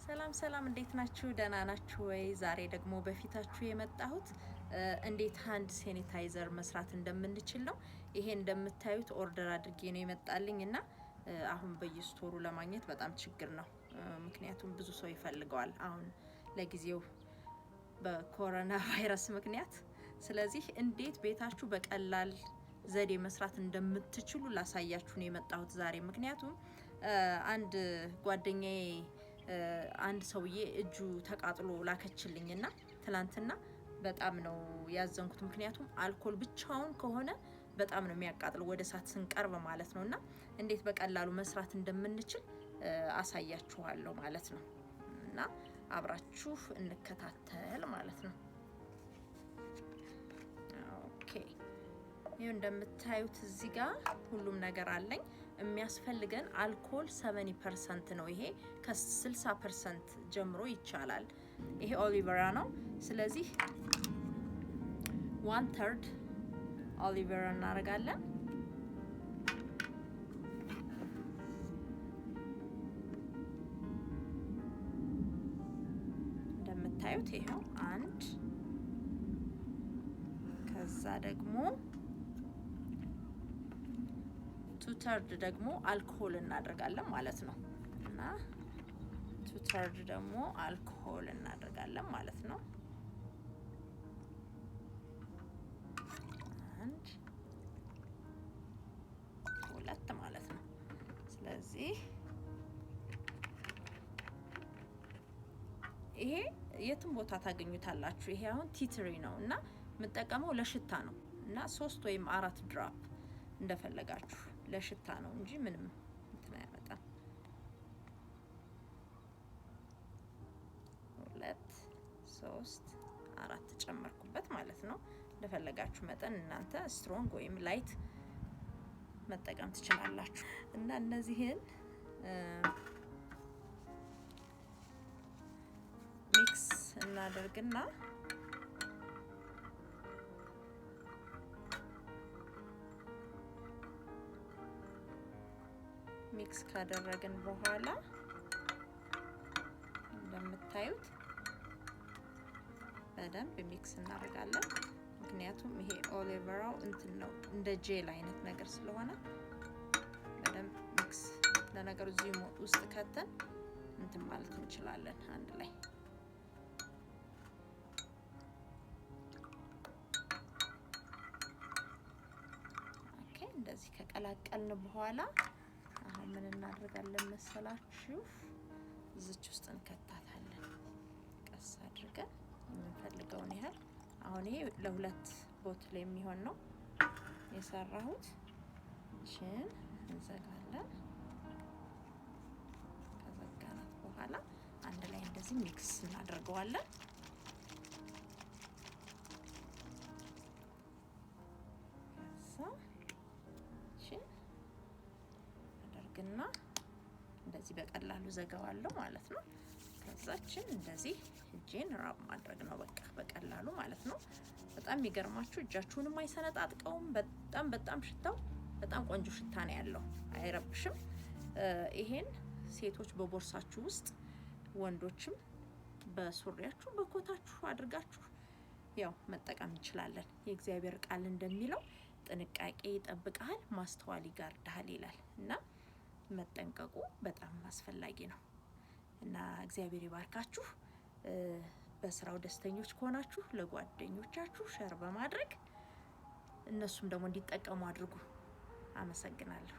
ሰላም እንዴት ናችሁ? ደህና ናችሁ ወይ? ዛሬ ደግሞ በፊታችሁ የመጣሁት እንዴት ሃንድ ሳኒታይዘር መስራት እንደምንችል ነው። ይሄ እንደምታዩት ኦርደር አድርጌ ነው የመጣልኝና አሁን በየስቶሩ ለማግኘት በጣም ችግር ነው። ምክንያቱም ብዙ ሰው ይፈልገዋል አሁን ለጊዜው በኮሮና ቫይረስ ምክንያት። ስለዚህ እንዴት ቤታችሁ በቀላል ዘዴ መስራት እንደምትችሉ ላሳያችሁ ነው የመጣሁት ዛሬ። ምክንያቱም አንድ ጓደኛዬ አንድ ሰውዬ እጁ ተቃጥሎ ላከችልኝና ትላንትና በጣም ነው ያዘንኩት። ምክንያቱም አልኮል ብቻውን ከሆነ በጣም ነው የሚያቃጥለው ወደ እሳት ስንቀርብ ማለት ነውና እንዴት በቀላሉ መስራት እንደምንችል አሳያችኋለሁ ማለት ነው። እና አብራችሁ እንከታተል ማለት ነው። ኦኬ ይሄው እንደምታዩት እዚህ ጋር ሁሉም ነገር አለኝ። የሚያስፈልገን አልኮል 70% ነው። ይሄ ከ60% ጀምሮ ይቻላል። ይሄ ኦሊቬራ ነው። ስለዚህ 1/3 ኦሊቬራ እናደርጋለን። እንደምታዩት ይሄው አንድ ከዛ ደግሞ 2/3 ደግሞ አልኮል እናደርጋለን ማለት ነው። እና 2/3 ደግሞ አልኮል እናደርጋለን ማለት ነው። አንድ ሁለት ማለት ነው። ስለዚህ ይሄ የትም ቦታ ታገኙታላችሁ። ይሄ አሁን ቲትሪ ነው እና የምጠቀመው ለሽታ ነው እና 3 ወይም 4 ድራፕ እንደፈለጋችሁ ለሽታ ነው እንጂ ምንም እንትን አያመጣም። 2 3 4 ጨመርኩበት ማለት ነው። እንደፈለጋችሁ መጠን እናንተ ስትሮንግ ወይም ላይት መጠቀም ትችላላችሁ። እና እነዚህን ሚክስ እናደርግና ሚክስ ካደረግን በኋላ እንደምታዩት በደንብ ሚክስ እናደርጋለን። ምክንያቱም ይሄ ኦሊቬራው እንትን ነው እንደ ጄል አይነት ነገር ስለሆነ በደንብ ሚክስ ለነገሩ እዚህ ውስጥ ከተን እንትን ማለት እንችላለን አንድ ላይ። ኦኬ እንደዚህ ከቀላቀልን በኋላ አሁን ምን እናደርጋለን መሰላችሁ? እዚች ውስጥ እንከታታለን ቀስ አድርገን የምንፈልገውን ያህል። አሁን ይሄ ለሁለት ቦትል የሚሆን ነው የሰራሁት። እሺን እንዘጋለን። ከዘጋናት በኋላ አንድ ላይ እንደዚህ ሚክስ እናደርገዋለን። እና እንደዚህ በቀላሉ ዘጋዋለሁ ማለት ነው። ከዛችን እንደዚህ እጄን ራብ ማድረግ ነው በቃ በቀላሉ ማለት ነው። በጣም የሚገርማችሁ እጃችሁንም አይሰነጣጥቀውም። በጣም ሽታው በጣም ቆንጆ ሽታ ነው ያለው፣ አይረብሽም። ይሄን ሴቶች በቦርሳችሁ ውስጥ፣ ወንዶችም በሱሪያችሁ በኮታችሁ አድርጋችሁ ያው መጠቀም እንችላለን። የእግዚአብሔር ቃል እንደሚለው ጥንቃቄ ይጠብቃል፣ ማስተዋል ይጋርዳል ይላል እና መጠንቀቁ በጣም አስፈላጊ ነው። እና እግዚአብሔር ይባርካችሁ። በስራው ደስተኞች ከሆናችሁ ለጓደኞቻችሁ ሼር በማድረግ እነሱም ደግሞ እንዲጠቀሙ አድርጉ። አመሰግናለሁ።